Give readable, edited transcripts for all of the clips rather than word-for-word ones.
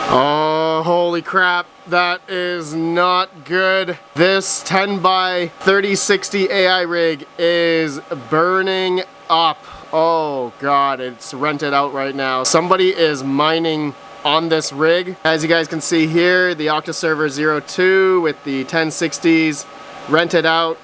Oh, holy crap. That is not good. This 10 by 3060 AI rig is burning up. Oh God, it's rented out right now. Somebody is mining on this rig. As you guys can see here, the Octaserver 02 with the 1060s rented out.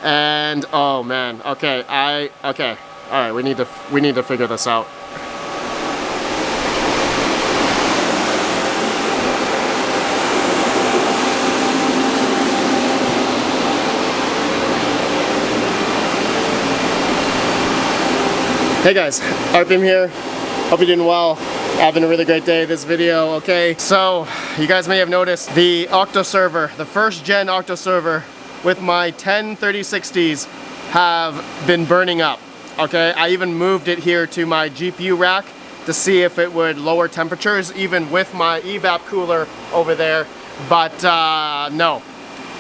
And oh man, okay, all right, we need to figure this out. Hey guys, RPM here. Hope you're doing well. Having a really great day. This video, okay? So, you guys may have noticed the Octaserver, the first gen Octaserver with my 10 3060s have been burning up, okay? I even moved it here to my GPU rack to see if it would lower temperatures, even with my evap cooler over there, but no.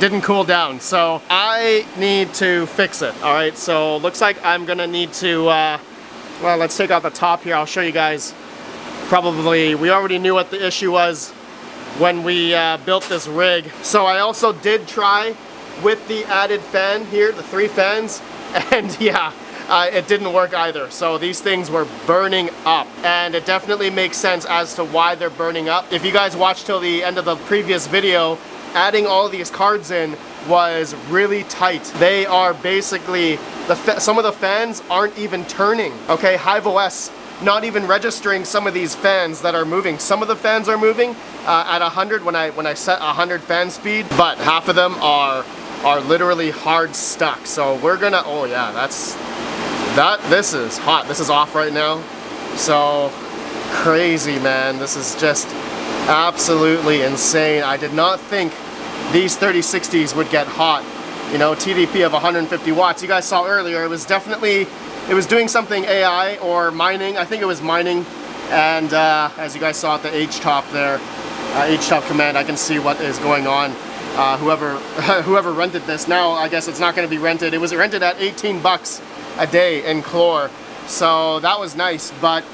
Didn't cool down, so I need to fix it, all right? So, looks like I'm gonna need to, well, let's take out the top here. I'll show you guys. Probably, we already knew what the issue was when we built this rig. So I also did try with the added fan here, the 3 fans, and yeah, it didn't work either. So these things were burning up, and it definitely makes sense as to why they're burning up. If you guys watched till the end of the previous video, adding all of these cards in was really tight. They are basically, some of the fans aren't even turning, okay? HiveOS not even registering some of these fans that are moving. Some of the fans are moving at 100 when I set 100 fan speed, but half of them are literally hard stuck. So we're gonna, oh yeah, this is hot. This is off right now. So crazy, man. This is just absolutely insane. I did not think these 3060s would get hot. You know, TDP of 150 watts. You guys saw earlier, it was definitely, it was doing something AI or mining. I think it was mining. And as you guys saw at the HTOP there, HTOP command, I can see what is going on. Whoever rented this, now I guess it's not going to be rented. It was rented at 18 bucks a day in Chlor. So that was nice. But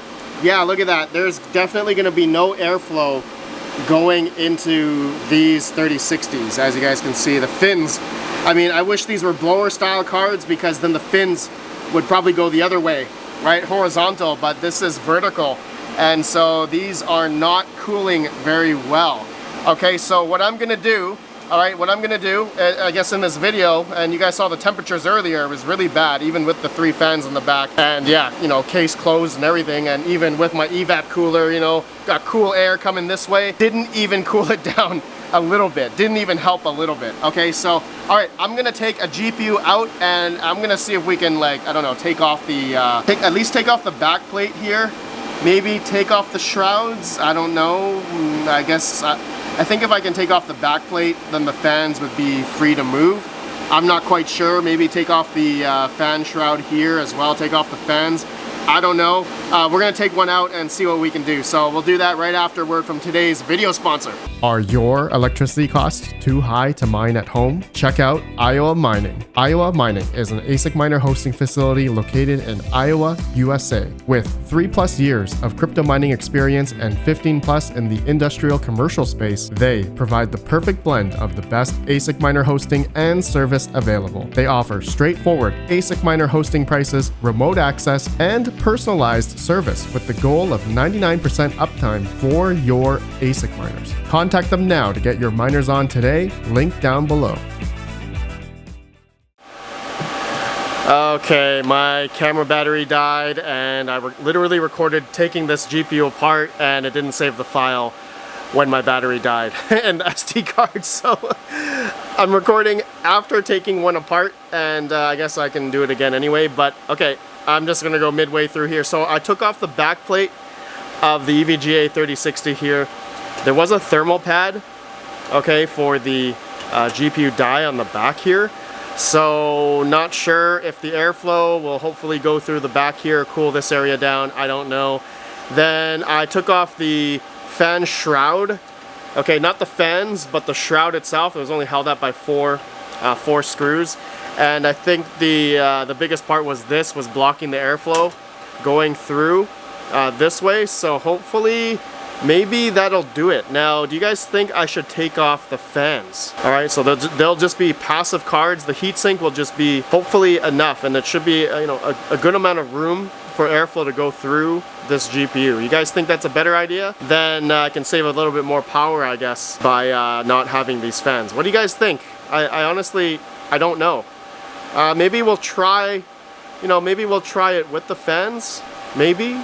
yeah, look at that. There's definitely going to be no airflow going into these 3060s. As you guys can see, the fins, I mean, I wish these were blower style cards, because then the fins would probably go the other way, right? Horizontal, but this is vertical. And so these are not cooling very well. Okay, so what I'm gonna do, all right, what I'm gonna do, I guess in this video, and you guys saw the temperatures earlier, it was really bad, even with the 3 fans in the back. And yeah, you know, case closed and everything, and even with my evap cooler, you know, got cool air coming this way, didn't even cool it down a little bit, didn't even help a little bit. Okay, so, all right, I'm gonna take a GPU out, and I'm gonna see if we can, like, I don't know, take off the, at least take off the back plate here, maybe take off the shrouds, I don't know, I guess, I think if I can take off the back plate, then the fans would be free to move. I'm not quite sure. Maybe take off the fan shroud here as well, take off the fans. I don't know. We're gonna take one out and see what we can do. So we'll do that right after word from today's video sponsor. Are your electricity costs too high to mine at home? Check out Iowa Mining. Iowa Mining is an ASIC miner hosting facility located in Iowa, USA. With 3+ years of crypto mining experience and 15+ in the industrial commercial space, they provide the perfect blend of the best ASIC miner hosting and service available. They offer straightforward ASIC miner hosting prices, remote access, and personalized service with the goal of 99% uptime for your ASIC miners. Contact them now to get your miners on today, link down below. Okay, my camera battery died, and I literally recorded taking this GPU apart, and it didn't save the file when my battery died and the SD card, so I'm recording after taking one apart, and I guess I can do it again anyway, but okay. I'm just gonna go midway through here. So I took off the back plate of the EVGA 3060 here. There was a thermal pad, okay, for the GPU die on the back here. So not sure if the airflow will hopefully go through the back here, cool this area down, I don't know. Then I took off the fan shroud. Okay, not the fans, but the shroud itself. It was only held up by four screws. And I think the biggest part was this was blocking the airflow going through this way. So hopefully maybe that'll do it. Now, do you guys think I should take off the fans? All right, so they'll just be passive cards. The heatsink will just be hopefully enough, and it should be a good amount of room for airflow to go through this GPU. You guys think that's a better idea? Then I can save a little bit more power, I guess, by not having these fans. What do you guys think? I honestly, I don't know. Maybe we'll try, maybe we'll try it with the fans. Maybe?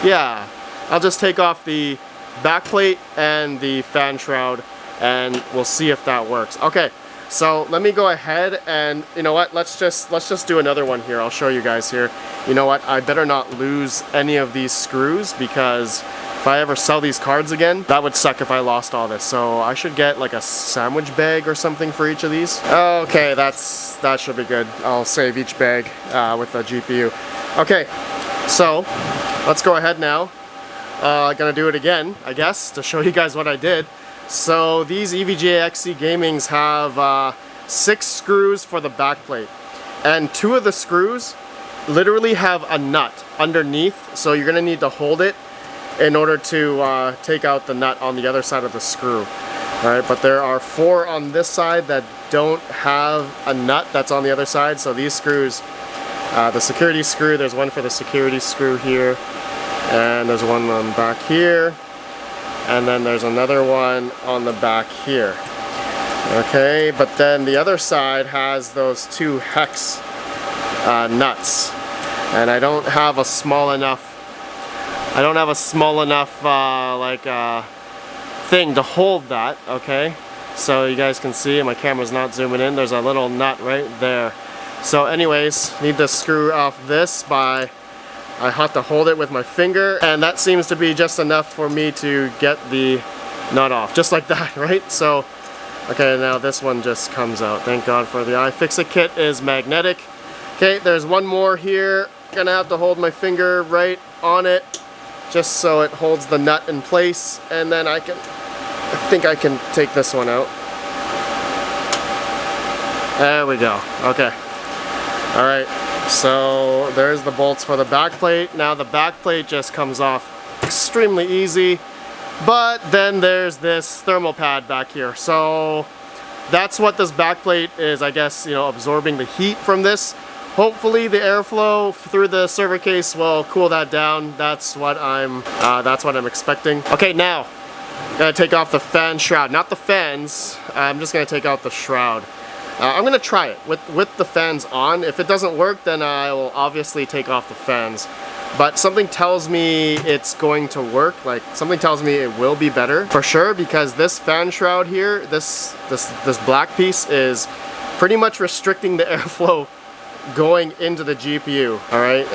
Yeah. I'll just take off the backplate and the fan shroud and we'll see if that works. Okay, so let me go ahead and you know what, let's just do another one here. I'll show you guys here. You know what, I better not lose any of these screws, because if I ever sell these cards again, that would suck if I lost all this. So I should get like a sandwich bag or something for each of these. Okay, that should be good. I'll save each bag with the GPU. Okay, so let's go ahead now. Gonna do it again, I guess, to show you guys what I did. So these EVGA XC Gamings have 6 screws for the backplate, and 2 of the screws literally have a nut underneath, so you're gonna need to hold it in order to take out the nut on the other side of the screw. Alright, but there are 4 on this side that don't have a nut that's on the other side. So these screws, the security screw, there's one for the security screw here, and there's one on the back here, and then there's another one on the back here. Okay, but then the other side has those 2 hex nuts, and I don't have a small enough thing to hold that. Okay, so you guys can see, my camera's not zooming in, there's a little nut right there. So anyways, need to screw off this by, I have to hold it with my finger, and that seems to be just enough for me to get the nut off, just like that, right? So okay, now this one just comes out. Thank God for the iFixit kit is magnetic. Okay, there's one more here. Gonna have to hold my finger right on it just so it holds the nut in place, and then I think I can take this one out. There we go. Okay. All right. So there's the bolts for the backplate. Now the backplate just comes off extremely easy, but then there's this thermal pad back here. So that's what this backplate is, I guess, absorbing the heat from this. Hopefully the airflow through the server case will cool that down. That's what I'm expecting. Okay, now I'm gonna take off the fan shroud, not the fans. I'm just gonna take out the shroud. I'm gonna try it with the fans on. If it doesn't work, then I will obviously take off the fans. But something tells me it's going to work. Like, something tells me it will be better for sure, because this fan shroud here, this black piece is pretty much restricting the airflow going into the GPU. All right,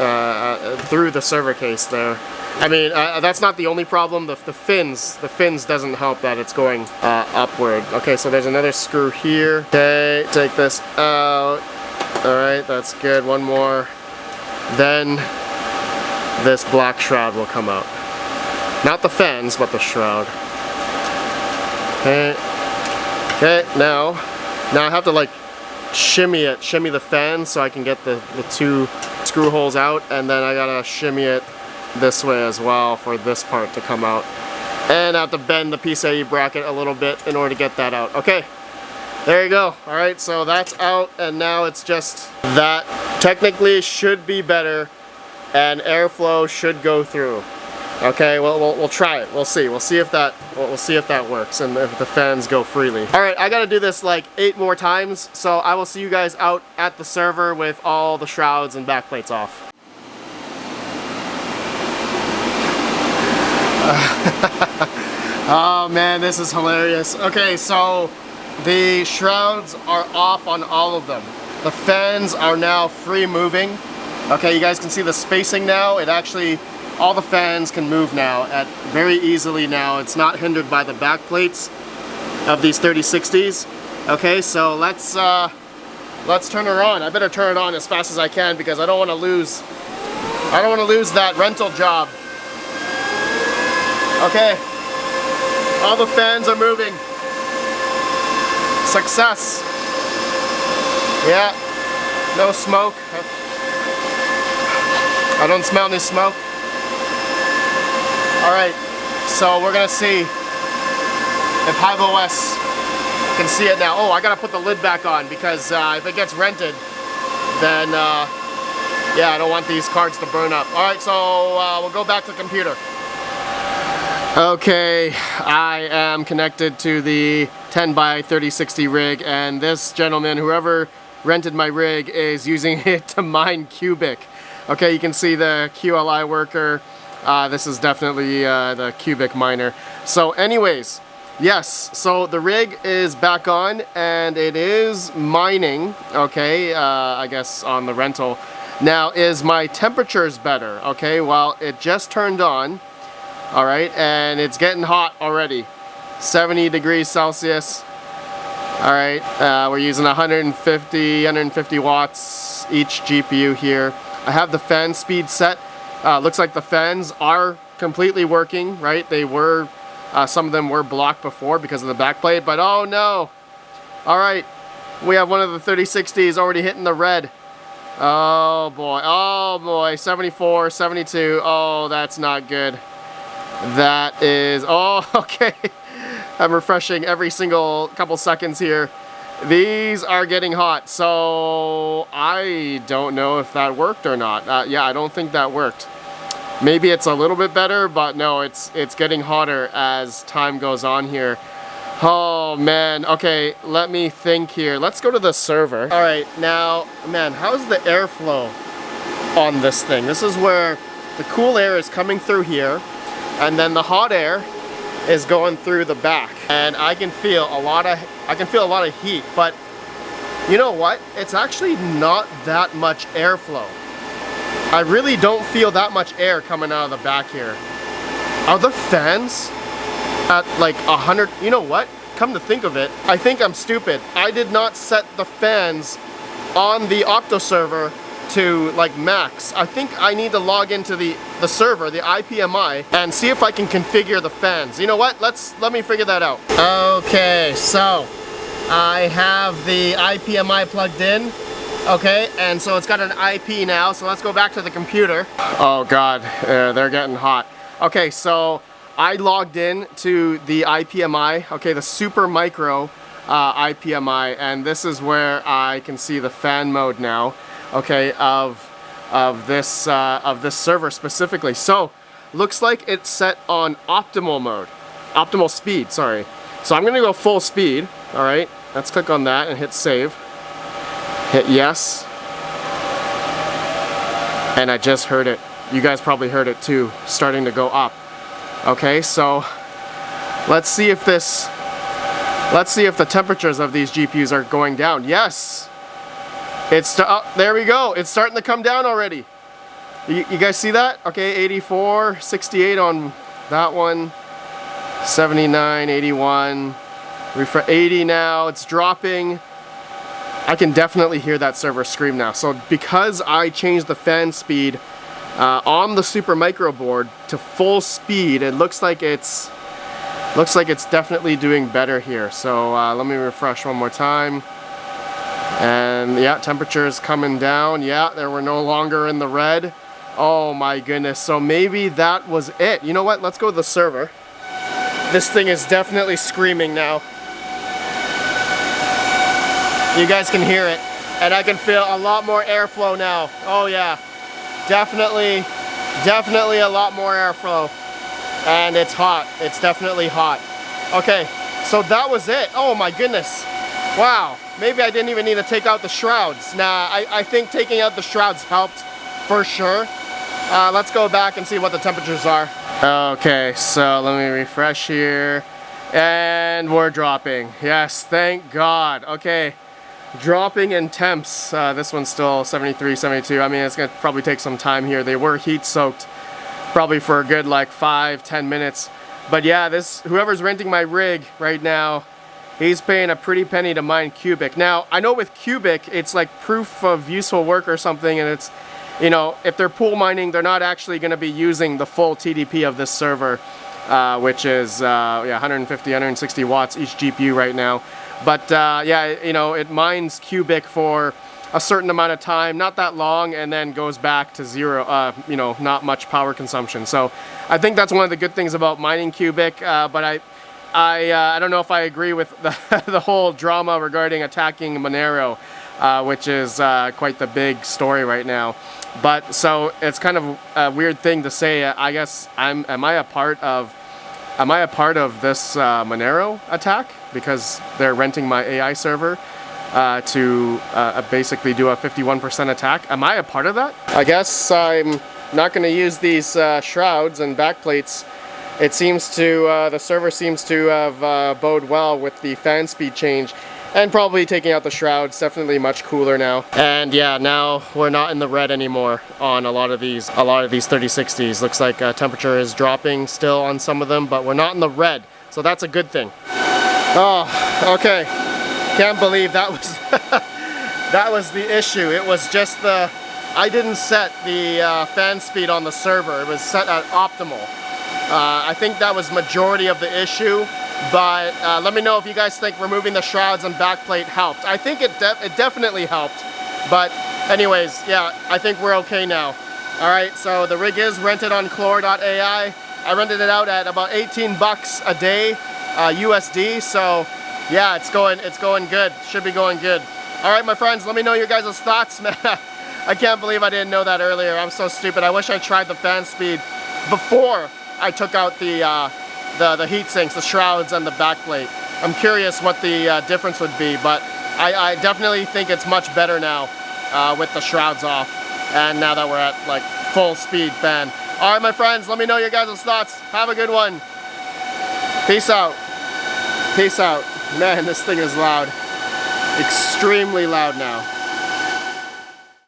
through the server case there. I mean, that's not the only problem. The fins doesn't help that it's going upward. Okay, so there's another screw here. Okay, take this out. All right, that's good. One more. Then this black shroud will come out. Not the fans, but the shroud. Okay. Okay, now I have to like shimmy the fan so I can get the 2 screw holes out, and then I gotta shimmy it this way as well for this part to come out, and I have to bend the PCIe bracket a little bit in order to get that out. Okay, there you go. All right, so that's out, and now it's just that technically should be better and airflow should go through. Okay, well, we'll try it. We'll see if that works and if the fans go freely. All right, I gotta do this like 8 more times, so I will see you guys out at the server with all the shrouds and backplates off. Oh man, this is hilarious. Okay, so the shrouds are off on all of them. The fans are now free moving. Okay, you guys can see the spacing now. It actually, all the fans can move now very easily now. It's not hindered by the back plates of these 3060s. Okay, so let's turn her on. I better turn it on as fast as I can because I don't want to lose that rental job. Okay, all the fans are moving. Success. Yeah, no smoke. I don't smell any smoke. All right, So we're gonna see if HiveOS can see it now. Oh, I gotta put the lid back on because if it gets rented, then yeah, I don't want these cards to burn up. All right, so we'll go back to the computer. Okay, I am connected to the 10 by 3060 rig, and this gentleman, whoever rented my rig, is using it to mine cubic. Okay, you can see the QLI worker. This is definitely the cubic miner. So anyways, yes, so the rig is back on and it is mining, okay, I guess on the rental. Now, is my temperatures better? Okay, well, it just turned on. All right, and it's getting hot already. 70 degrees Celsius. All right, we're using 150 watts each GPU here. I have the fan speed set. Looks like the fans are completely working, right? They were, some of them were blocked before because of the backplate, but oh no. All right, we have one of the 3060s already hitting the red. Oh boy, 74, 72, oh, that's not good. That is, oh, okay. I'm refreshing every single couple seconds here. These are getting hot, so I don't know if that worked or not. Yeah, I don't think that worked. Maybe it's a little bit better, but no, it's getting hotter as time goes on here. Oh man, okay, let me think here. Let's go to the server. All right, now, man, how's the airflow on this thing? This is where the cool air is coming through here, and then the hot air is going through the back, and I can feel a lot of heat. But you know what? It's actually not that much airflow. I really don't feel that much air coming out of the back here. Are the fans at like 100? You know what? Come to think of it, I think I'm stupid. I did not set the fans on the Octo server to like max. I think I need to log into the server, the IPMI, and see if I can configure the fans. You know what? Let me figure that out. Okay, so I have the IPMI plugged in. Okay, and so it's got an IP now, so let's go back to the computer. Oh God, they're getting hot. Okay, so I logged in to the IPMI, okay, the super micro IPMI, and this is where I can see the fan mode now, okay, of this server specifically. So looks like it's set on optimal mode, optimal speed, sorry. So I'm gonna go full speed. All right, let's click on that and hit save. Hit yes, and I just heard it. You guys probably heard it too, starting to go up. Okay, so let's see if the temperatures of these GPUs are going down. Yes, there we go. It's starting to come down already. You guys see that? Okay, 84, 68 on that one, 79, 81, 80 now. It's dropping. I can definitely hear that server scream now. So because I changed the fan speed on the super micro board to full speed, it looks like it's definitely doing better here. So let me refresh one more time. And yeah, temperature's coming down. Yeah, they were no longer in the red. Oh my goodness. So maybe that was it. You know what? Let's go to the server. This thing is definitely screaming now. You guys can hear it, and I can feel a lot more airflow now. Oh yeah, definitely a lot more airflow, and it's hot. It's definitely hot. Okay, so that was it. Oh my goodness, wow. Maybe I didn't even need to take out the shrouds. Nah, I think taking out the shrouds helped for sure. Let's go back and see what the temperatures are. Okay, so let me refresh here, and we're dropping. Yes, thank God. Okay. Dropping in temps. This one's still 73, 72. I mean, it's gonna probably take some time here. They were heat soaked probably for a good like 5-10 minutes. But yeah, whoever's renting my rig right now, he's paying a pretty penny to mine cubic. Now, I know with cubic, it's like proof of useful work or something, and it's, you know, if they're pool mining, they're not actually gonna be using the full TDP of this server, which is yeah, 150, 160 watts each GPU right now. But yeah, you know, it mines cubic for a certain amount of time, not that long, and then goes back to zero, you know, not much power consumption. So I think that's one of the good things about mining Cubic, but I don't know if I agree with the whole drama regarding attacking Monero, which is quite the big story right now. But so it's kind of a weird thing to say. I guess am I a part of this Monero attack because they're renting my AI server to basically do a 51% attack? Am I a part of that? I guess I'm not going to use these shrouds and backplates. It seems to, the server seems to have bode well with the fan speed change, and probably taking out the shrouds. Definitely much cooler now. And yeah, now we're not in the red anymore on a lot of these 3060s. Looks like temperature is dropping still on some of them, but we're not in the red, so that's a good thing. Oh, okay. Can't believe that was that was the issue. It was just I didn't set the fan speed on the server. It was set at optimal. I think that was majority of the issue, but let me know if you guys think removing the shrouds and backplate helped. I think it definitely helped, but anyways, yeah, I think we're okay now. All right, so the rig is rented on Chlor.ai. I rented it out at about 18 bucks a day USD, so yeah, it's going good. Should be going good. All right, my friends, let me know your guys' thoughts, man. I can't believe I didn't know that earlier. I'm so stupid. I wish I tried the fan speed before I took out the heat sinks, the shrouds, and the backplate. I'm curious what the difference would be, but I definitely think it's much better now with the shrouds off, and now that we're at like full speed fan. All right, my friends, let me know your guys' thoughts. Have a good one. Peace out. Peace out. Man, this thing is loud. Extremely loud now.